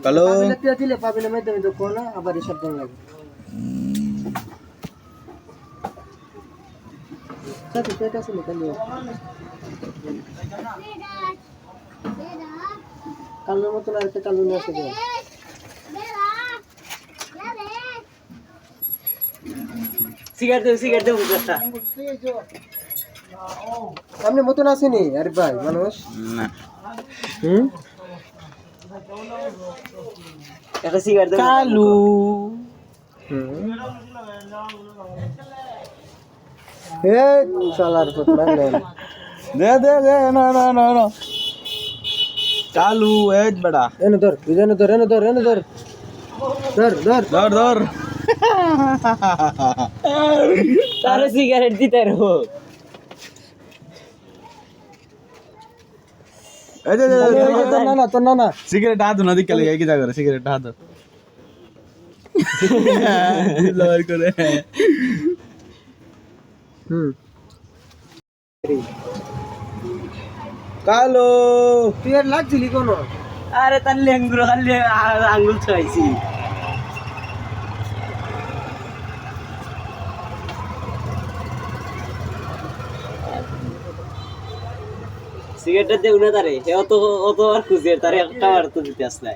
কালো দিলে পাবি না মেয়ে তুমি তো কোনা আবার এসব দিন লাগে সাথে পেট আছে না কালো কালোর মতন আর একটা কালো নিয়ে আসে সিগারেট দে বুঝতা সামনে মতন আসেনি আরে ভাই মানুষ না একটা সিগারেট দে কালু হে শালার পুত্র দে না কালু এজ বড়া এনে ধর ধর তারে সিগারেট দিতে রো এই যে তোর না সিগারেট হাত না দিকে লাগে কি যা করে সিগারেট হাত লয় করে কালো তুই আর লাগছিলি কোনো আরে তার লেঙ্গুর খালি আঙ্গুল ছুঁইছি সিগারেটটা দেউ না তারে হে অত আর খুঁজে তারে একটা আর তো দিতে আসলে